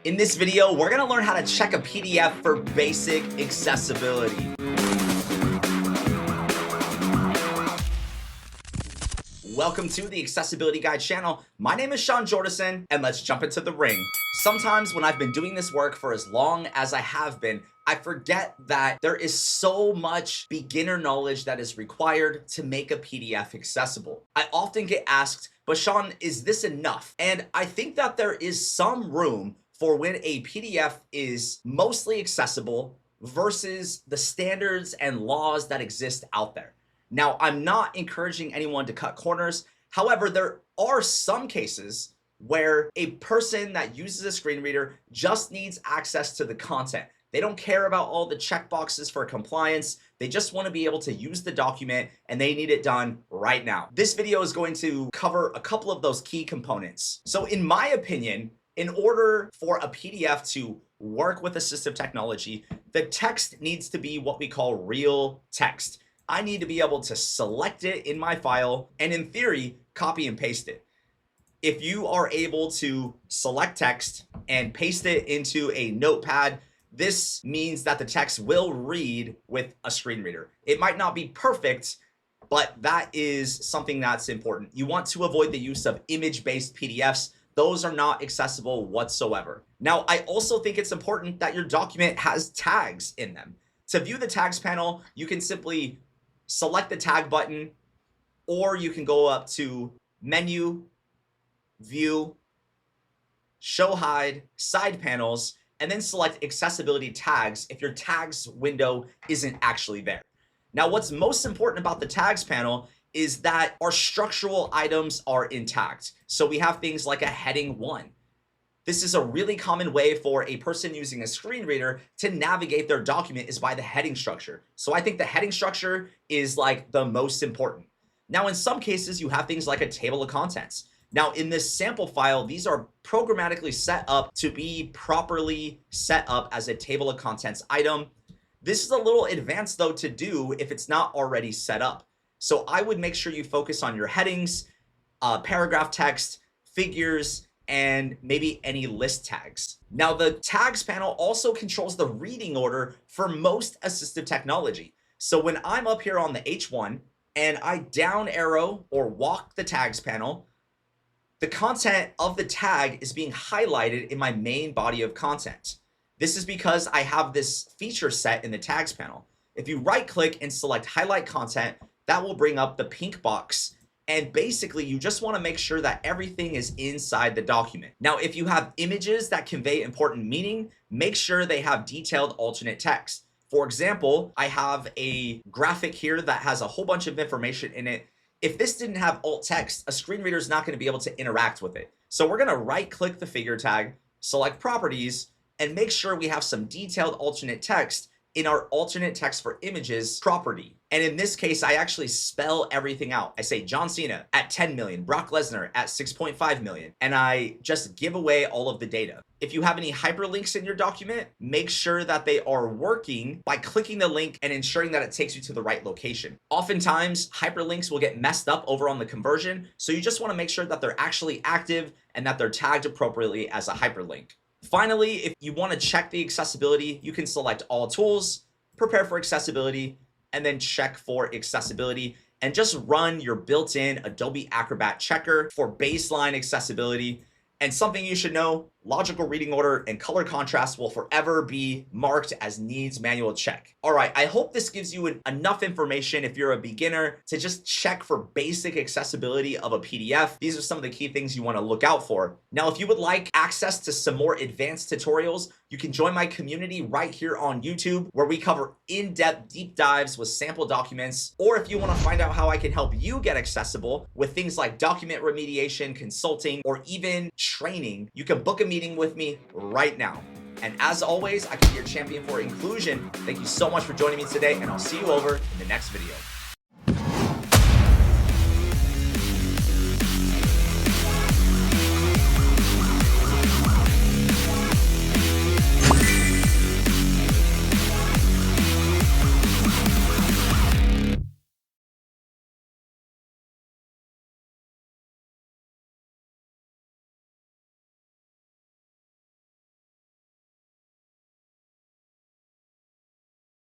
In this video, we're going to learn how to check a PDF for basic accessibility. Welcome to the Accessibility Guide channel. My name is Sean Jordison, and let's jump into the ring. Sometimes when I've been doing this work for as long as I have been, I forget that there is so much beginner knowledge that is required to make a PDF accessible. I often get asked, but Sean, is this enough? And I think that there is some room for when a PDF is mostly accessible versus the standards and laws that exist out there. Now, I'm not encouraging anyone to cut corners. However, there are some cases where a person that uses a screen reader just needs access to the content. They don't care about all the checkboxes for compliance. They just want to be able to use the document and they need it done right now. This video is going to cover a couple of those key components. So in my opinion, in order for a PDF to work with assistive technology, the text needs to be what we call real text. I need to be able to select it in my file and in theory, copy and paste it. If you are able to select text and paste it into a notepad, this means that the text will read with a screen reader. It might not be perfect, but that is something that's important. You want to avoid the use of image-based PDFs. Those are not accessible whatsoever. Now, I also think it's important that your document has tags in them. To view the tags panel, you can simply select the tag button, or you can go up to Menu, View, Show Hide, Side Panels, and then select Accessibility Tags if your tags window isn't actually there. Now, what's most important about the tags panel is that our structural items are intact. So we have things like a heading 1. This is a really common way for a person using a screen reader to navigate their document is by the heading structure. So I think the heading structure is like the most important. Now, in some cases, you have things like a table of contents. Now, in this sample file, these are programmatically set up to be properly set up as a table of contents item. This is a little advanced though to do if it's not already set up. So I would make sure you focus on your headings, paragraph text, figures, and maybe any list tags. Now, the tags panel also controls the reading order for most assistive technology. So when I'm up here on the H1 and I down arrow or walk the tags panel, the content of the tag is being highlighted in my main body of content. This is because I have this feature set in the tags panel. If you right click and select highlight content, that will bring up the pink box. And basically, you just want to make sure that everything is inside the document. Now, if you have images that convey important meaning, make sure they have detailed alternate text. For example, I have a graphic here that has a whole bunch of information in it. If this didn't have alt text, a screen reader is not going to be able to interact with it. So we're going to right click the figure tag, select properties, and make sure we have some detailed alternate text in our alternate text for images property. And in this case, I actually spell everything out. I say John Cena at 10 million, Brock Lesnar at 6.5 million, and I just give away all of the data. If you have any hyperlinks in your document, make sure that they are working by clicking the link and ensuring that it takes you to the right location. Oftentimes, hyperlinks will get messed up over on the conversion, so you just want to make sure that they're actually active and that they're tagged appropriately as a hyperlink. Finally, if you want to check the accessibility, you can select all tools, prepare for accessibility, and then check for accessibility, and just run your built-in Adobe Acrobat checker for baseline accessibility. And something you should know, logical reading order and color contrast will forever be marked as needs manual check. All right, I hope this gives you enough information if you're a beginner to just check for basic accessibility of a PDF. These are some of the key things you want to look out for. Now, if you would like access to some more advanced tutorials, you can join my community right here on YouTube, where we cover in-depth deep dives with sample documents. Or if you want to find out how I can help you get accessible with things like document remediation, consulting, or even training, you can book a meeting with me right now. And as always, I can be your champion for inclusion. Thank you so much for joining me today, and I'll see you over in the next video.